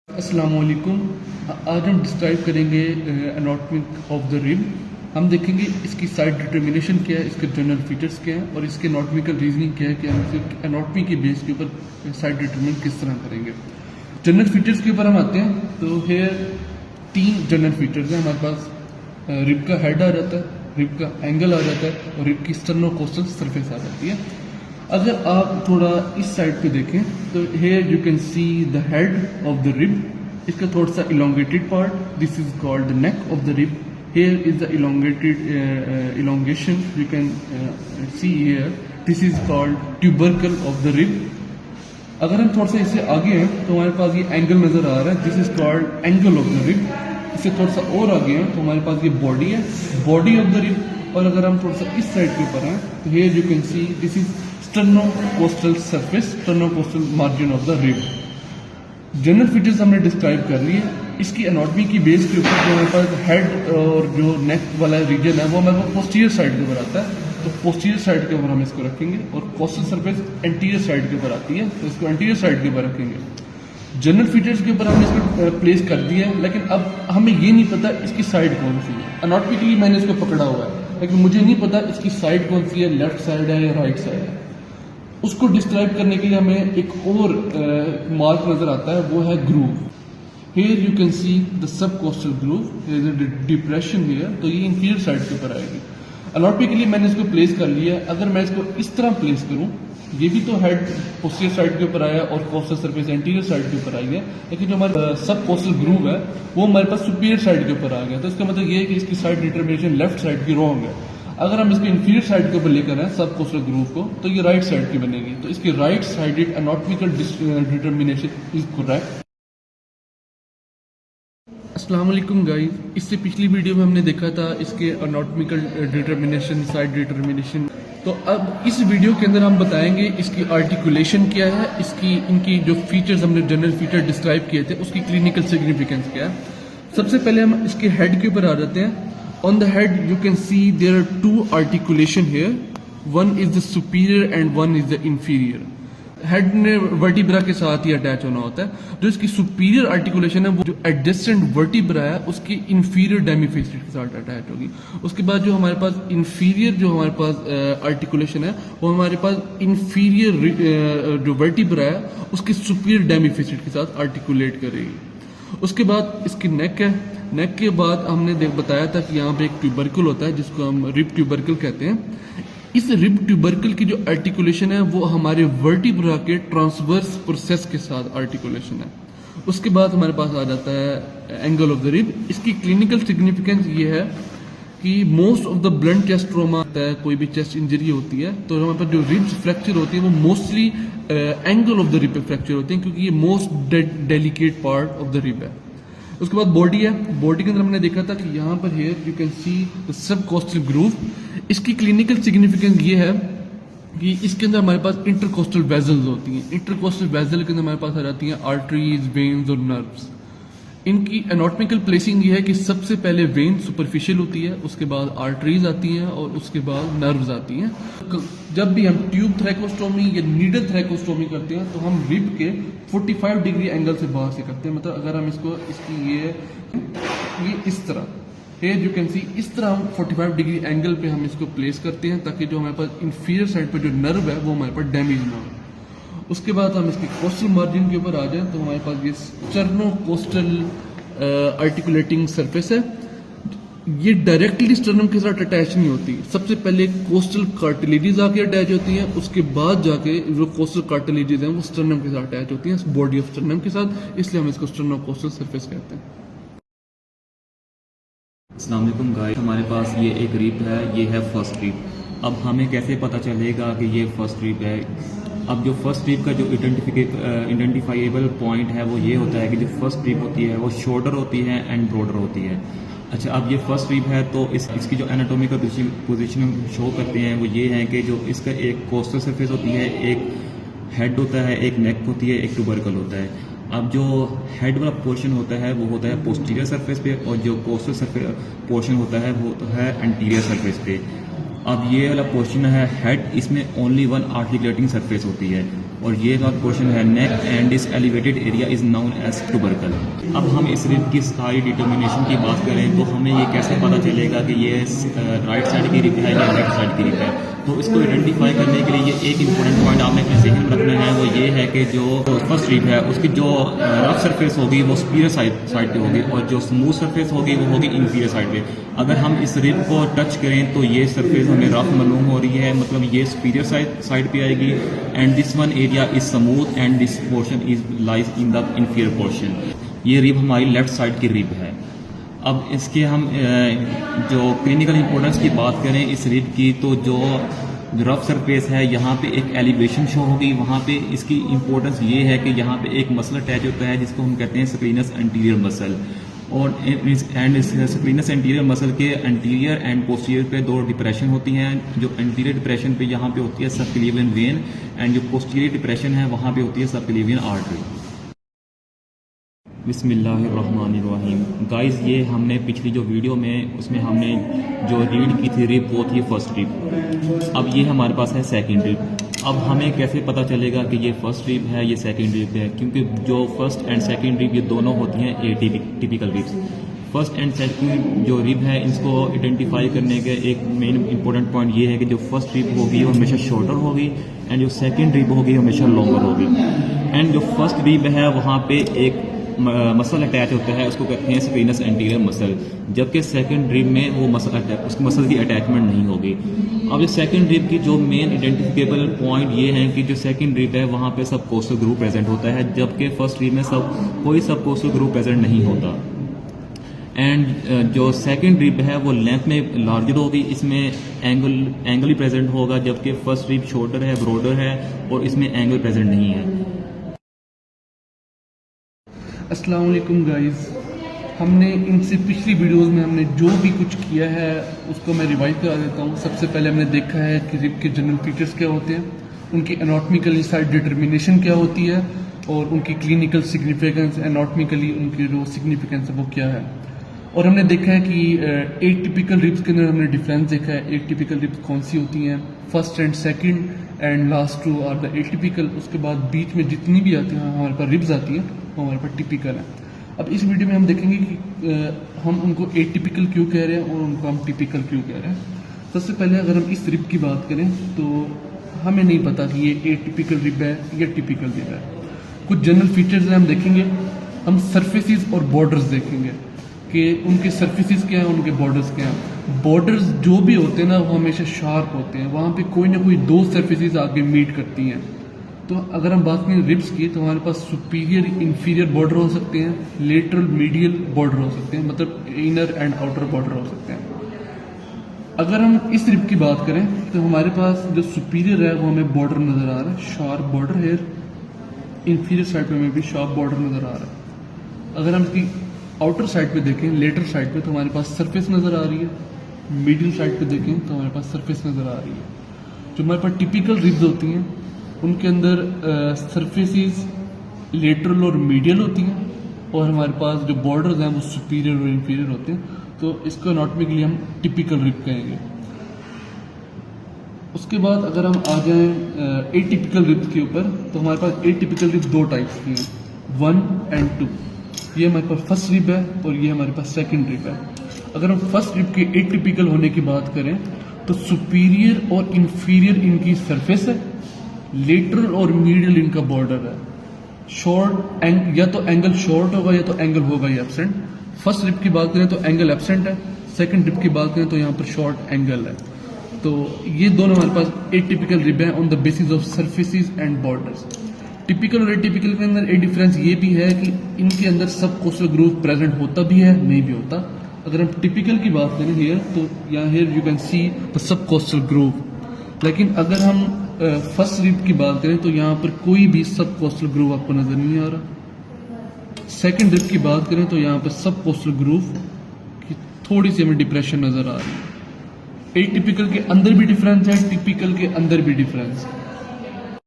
अस्सलाम वालेकुम। आज हम डिस्क्राइब करेंगे एनाटॉमी ऑफ द रिब। हम देखेंगे इसकी साइड डिटर्मिनेशन क्या है, इसके जनरल फीचर्स क्या है और इसके एनाटॉमिकल रीजनिंग क्या है कि हम इसे एनाटॉमी के बेस के ऊपर साइड डिटर्मिन किस तरह करेंगे। जनरल फीचर्स के ऊपर हम आते हैं तो हेयर 3 जनरल फीचर्स हैं हमारे पास। रिब का हेड आ जाता है, रिब का एंगल आ जाता है और रिब की स्टर्नोकोस्टल सरफेस आ जाती है। अगर आप थोड़ा इस साइड पे देखें तो here you can see the head of the rib. इसका थोड़ा सा elongated part, this is called the neck of the rib. Here is the elongated elongation you can see here, this is called tubercle of the rib. अगर हम थोड़ा सा इससे आगे हैं तो हमारे पास ये एंगल नजर आ रहा है, this is called angle of the rib. इससे थोड़ा सा और आगे हैं तो हमारे पास ये बॉडी है, बॉडी ऑफ द रिब। और अगर हम थोड़ा सा इस साइड के ऊपर हैं तो here you can see this is sternocostal surface, sternocostal margin of the rib. General features हमने डिस्क्राइब कर लिए। इसकी एनाटॉमी की बेस के ऊपर जो हमारे पास हेड और जो नेक वाला रीजन है वो हमारे पास पोस्टीरियर साइड के ऊपर आता है, तो पोस्टीरियर साइड के ऊपर हम इसको रखेंगे। और कोस्टल सरफेस एंटीरियर साइड के ऊपर आती है तो इसको एंटीरियर साइड के ऊपर रखेंगे। जनरल फीचर्स के ऊपर हमने इसको प्लेस कर दिया है, लेकिन अब हमें ये नहीं पता इसकी साइड कौन सी है। एनाटॉमिकली मैंने इसको पकड़ा हुआ है लेकिन मुझे नहीं पता इसकी साइड कौन सी है, लेफ्ट साइड है या राइट साइड है। उसको डिस्क्राइब करने के लिए हमें एक और मार्क नजर आता है, वो है groove. Here you can see the subcostal groove, depression here, तो ये इंफीरियर साइड के ऊपर आएगी। एनाटॉमी के लिए मैंने इसको प्लेस कर लिया है। अगर मैं इसको इस तरह प्लेस करूं, ये भी तो हेड पोस्टीरियर साइड के ऊपर आया और कोस्टल सरफेस एंटीरियर साइड के ऊपर आई है, लेकिन जो हमारा सब कोस्टल ग्रूव है वो हमारे पास सुपीरियर साइड के ऊपर आ गया। तो इसका मतलब ये है कि इसकी साइड डिटर्मिनेशन लेफ्ट साइड की रॉन्ग है। अगर हम इसको इंफीरियर साइड के ऊपर लेकर आए सब कोस्टल ग्रूव को तो ये राइट साइड की बनेगी। तो इसकी right sided anatomical determination is correct. अस्सलाम वालेकुम गाइस, इससे पिछली वीडियो में हमने देखा था इसके एनाटॉमिकल डिटर्मिनेशन, साइड डिटर्मिनेशन। तो अब इस वीडियो के अंदर हम बताएंगे इसकी आर्टिकुलेशन क्या है, इसकी इनकी जो फीचर्स हमने जनरल फीचर डिस्क्राइब किए थे उसकी क्लिनिकल सिग्निफिकेंस क्या है। सबसे पहले हम इसके हेड के ऊपर आ जाते हैं। On the head you can see there are 2 articulation here, one is the superior and one is the inferior. Head ने वर्टिब्रा के साथ ही अटैच होना होता है। जो इसकी सुपीरियर आर्टिकुलेशन है वो जो एडजेसेंट वर्टिब्रा है उसकी इंफीरियर डेमीफेसिड के साथ अटैच होगी। उसके बाद जो हमारे पास इंफीरियर जो हमारे पास आर्टिकुलेशन है वो हमारे पास इंफीरियर जो वर्टिब्रा है उसकी सुपीरियर डेमीफेसिड के साथ आर्टिकुलेट करेगी। उसके बाद इसकी नेक है। नेक के बाद हमने बताया था कि यहाँ पे एक ट्यूबरकल होता है जिसको हम रिब ट्यूबरकल कहते हैं। इस रिब ट्यूबरकल की जो आर्टिकुलेशन है वो हमारे वर्टिब्रा के ट्रांसवर्स प्रोसेस के साथ आर्टिकुलेशन है। उसके बाद हमारे पास आ जाता है एंगल ऑफ द रिब। इसकी क्लिनिकल सिग्निफिकेंस ये है कि most of the blunt chest trauma होता है, कोई भी चेस्ट इंजरी होती है तो हमारे पास जो रिब्स फ्रैक्चर होती है वो mostly angle of the rib पे फ्रैक्चर होते हैं क्योंकि ये most delicate part of the rib है। उसके बाद बॉडी है। बॉडी के अंदर हमने देखा था कि यहाँ पर here you can see the subcostal groove. इसकी क्लिनिकल सिग्निफिकेंस ये है कि इसके अंदर हमारे पास इंटरकोस्टल वेजल्स होती हैं। इंटरकोस्टल वेजल के अंदर हमारे पास आ जाती हैं आर्टरीज, वेन्स और नर्व्स। इनकी एनाटॉमिकल प्लेसिंग ये है कि सबसे पहले वेन सुपरफिशियल होती है, उसके बाद आर्टरीज आती हैं और उसके बाद नर्व्स आती हैं। जब भी हम ट्यूब थ्रैकोस्टोमी या नीडल थ्रैकोस्टोमी करते हैं तो हम रिब के 45 डिग्री एंगल से बाहर से करते हैं। मतलब अगर हम इसको इसकी ये इस तरह हेयर यू कैन सी इस तरह हम 45 डिग्री एंगल पे हम इसको प्लेस करते हैं ताकि जो हमारे पास इंफीरियर साइड पर जो नर्व है वो हमारे पास डैमेज ना हो। उसके बाद हम इसके कोस्टल मार्जिन के ऊपर आ जाए तो हमारे पास ये स्टर्नोकोस्टल आर्टिकुलेटिंग सरफेस है। ये डायरेक्टली स्टर्नम के साथ अटैच नहीं होती। सबसे पहले कोस्टल कार्टिलेजेस आके अटैच होती हैं, उसके बाद जाके जो कोस्टल कार्टिलेजेस हैं वो स्टर्नम के साथ अटैच होती हैं, बॉडी ऑफ स्टर्नम के साथ, इसलिए हम इसको स्टर्नोकोस्टल सरफेस कहते हैं। अस्सलाम वालेकुम गाइस, हमारे पास ये एक रिब है, ये है फर्स्ट रिब। अब हमें कैसे पता चलेगा कि ये फर्स्ट रिब है? अब जो फर्स्ट रिब का जो आइडेंटिफाइबल पॉइंट है वो ये होता है कि जो फर्स्ट रिब होती है वो शॉर्टर होती है एंड ब्रॉडर होती है। अच्छा, अब ये फर्स्ट रिब है तो इसकी जो एनाटॉमिकल पोजीशन शो करते हैं वो ये है कि जो इसका एक कोस्टल सरफेस होती है, एक हेड होता है, एक नेक होती है, एक ट्यूबरकल होता है। अब जो हेड वाला पोर्शन होता है वो होता है पोस्टीरियर सरफेस पे और जो कोस्टल सरफेस पोर्शन होता है वो होता है एंटीरियर सरफेस पे। अब ये वाला क्वेश्चन है हेड, इसमें ओनली वन आर्टिकुलेटिंग सरफेस होती है, और ये वाला क्वेश्चन है neck and this elevated area is known as tubercle. अब हम इस रिब की सारी डिटर्मिनेशन की बात करें तो हमें ये कैसे पता चलेगा कि ये राइट साइड की रिब है या लेफ्ट साइड की रिब है। तो इसको आइडेंटिफाई करने के लिए ये एक इंपॉर्टेंट पॉइंट आपने अपने जहन में रखना है, वो ये है कि जो फर्स्ट रिब है उसकी जो रफ सरफेस होगी वो सुपीरियर साइड पे होगी, और जो स्मूथ सरफेस होगी वो होगी इंफीरियर साइड पे। अगर हम इस रिब को टच करें तो ये सरफेस हमें रफ मालूम हो रही है, मतलब ये सुपीरियर साइड पे आएगी, and this one area is smooth and this portion is lies in the inferior portion. ये रिब हमारी लेफ्ट साइड की रिब है। अब इसके हम जो क्लिनिकल इंपॉर्टेंस की बात करें इस रिब की, तो जो रफ सरफेस है यहाँ पे एक एलिवेशन शो होगी, वहाँ पे इसकी इंपॉर्टेंस ये है कि यहाँ पे एक मसल अटैच होता है जिसको हम कहते हैं स्क्लीनस एंटीरियर मसल, और एंड स्क्लीनस एंटीरियर मसल के एंटीरियर एंड पोस्टीरियर पे दो डिप्रेशन होती हैं। जो एंटीरियर डिप्रेशन पे यहाँ पे होती है सबक्लेवियन वेन, एंड जो पोस्टीरियर डिप्रेशन है वहाँ पे होती है सबक्लेवियन आर्टरी। बिस्मिल्लाहिर्रहमानिर्रहीम। गाइस, ये हमने पिछली जो वीडियो में उसमें हमने जो रीड की थी रिब वो थी फर्स्ट रिब। अब ये हमारे पास है सेकंड रिब। अब हमें कैसे पता चलेगा कि ये फर्स्ट रिब है ये सेकंड रिब है, क्योंकि जो फर्स्ट एंड सेकंड रिब ये दोनों होती हैं atypical ribs. First and second जो रिब है इसको आइडेंटिफाई करने के एक मेन इंपॉर्टेंट पॉइंट ये है कि जो फर्स्ट रिब होगी वो हमेशा शॉर्टर होगी, एंड जो सेकंड रिब होगी हमेशा लॉन्गर होगी। एंड जो फर्स्ट रिब है वहाँ पे एक मसल अटैच होता है, उसको कहते हैं स्क्लीनस एंटीरियर मसल, जबकि सेकंड रिब में वो उस मसल की अटैचमेंट नहीं होगी। अब जो सेकंड रिब की जो मेन आइडेंटिफिकेबल पॉइंट ये है कि जो सेकंड रिब है वहाँ पे सब कोस्टल ग्रूव प्रेजेंट होता है, जबकि फर्स्ट रिब में कोई सब कोस्टल ग्रूव प्रेजेंट नहीं होता। एंड जो सेकंड रिब है वो लेंथ में लार्जर होगी, इसमें एंगल ही प्रेजेंट होगा, जबकि फर्स्ट रिब शॉर्टर है, ब्रॉडर है, और इसमें एंगल प्रेजेंट नहीं है। अस्सलाम वालेकुम गाइस, हमने इनसे पिछली वीडियोस में हमने जो भी कुछ किया है उसको मैं रिवाइज करा देता हूँ। सबसे पहले हमने देखा है कि रिब के जनरल फीचर्स क्या होते हैं, उनकी एनाटॉमिकल साइड डिटर्मिनेशन क्या होती है, और उनकी क्लिनिकल सिग्निफिकेंस, एनाटॉमिकली उनकी जो सिग्निफिकेंस है वो क्या है। और हमने देखा है कि एटिपिकल रिब्स के अंदर हमने डिफरेंस देखा है। एटिपिकल रिब्स कौन सी होती हैं, first and second, and last two are the atypical. उसके बाद बीच में जितनी भी आती हैं हमारे पास रिब्स आती हैं वो हमारे पास टिपिकल है। अब इस वीडियो में हम देखेंगे कि हम उनको एटिपिकल क्यों कह रहे हैं और उनको हम टिपिकल क्यों कह रहे हैं। सबसे पहले अगर हम इस रिब की बात करें तो हमें नहीं पता कि ये एटिपिकल रिब है या टिपिकल रिब है। कुछ जनरल फीचर्स हैं हम देखेंगे, हम सरफेसेस और बॉर्डर्स देखेंगे कि उनके सरफेसेस क्या हैं, उनके बॉर्डर्स क्या हैं। बॉर्डर्स जो भी होते हैं ना वो हमेशा शार्प होते हैं, वहाँ पे कोई ना कोई दो सरफेसेस आगे मीट करती हैं। तो अगर हम बात करें रिब्स की तो हमारे पास सुपीरियर इंफीरियर बॉर्डर हो सकते हैं, लेटरल मीडियल बॉर्डर हो सकते हैं, मतलब इनर एंड आउटर बॉर्डर हो सकते हैं। अगर हम इस रिब की बात करें तो हमारे पास जो सुपीरियर है वो हमें बॉर्डर नज़र आ रहा है, शार्प बॉर्डर है। इंफीरियर साइड पे हमें भी शार्प बॉर्डर नज़र आ रहा है। अगर हम इसकी आउटर साइड पे देखें, लेटर साइड पे, तो हमारे पास सरफेस नज़र आ रही है। मिडिल साइड पे देखें तो हमारे पास सरफेस नज़र आ रही है। जो हमारे पास टिपिकल रिब्स होती हैं उनके अंदर सरफेसेस लेटरल और मीडियल होती हैं, और हमारे पास जो बॉर्डर्स हैं वो सुपीरियर और इंफीरियर होते हैं। तो इसको एनाटॉमिकली हम टिपिकल रिब कहेंगे। उसके बाद अगर हम आ जाएं एटिपिकल रिब्स के ऊपर तो हमारे पास एटिपिकल रिब दो टाइप्स की हैं, 1 and 2। ये हमारे पास फर्स्ट रिब है और ये हमारे पास सेकंड रिब है। अगर हम फर्स्ट रिब के एटिपिकल होने की बात करें तो सुपीरियर और इंफीरियर इनकी सरफेस है, लेटरल और मीडियल इनका बॉर्डर है। शॉर्ट या तो एंगल शॉर्ट होगा या तो एंगल होगा ये एब्सेंट। फर्स्ट रिब की बात करें तो एंगल एब्सेंट है, सेकंड रिब की बात करें तो यहाँ पर शॉर्ट एंगल है। तो ये दोनों हमारे पास एटिपिकल रिब है on the basis of surfaces and borders. Typical और एटिपिकल के अंदर एक डिफरेंस ये भी है कि इनके अंदर सब कोस्टल ग्रूव प्रेजेंट होता भी है, नहीं भी होता। अगर हम टिपिकल की बात करें हियर तो यहाँ here you can see the subcostal groove, लेकिन अगर हम फर्स्ट रिब की बात करें तो यहाँ पर कोई भी सब कोस्टल ग्रूव आपको नजर नहीं आ रहा। सेकंड रिब की बात करें तो यहाँ पर सब कोस्टल ग्रूव की थोड़ी सी हमें डिप्रेशन नजर आ रही है। एटिपिकल के अंदर भी डिफरेंस है, टिपिकल के अंदर भी डिफरेंस है।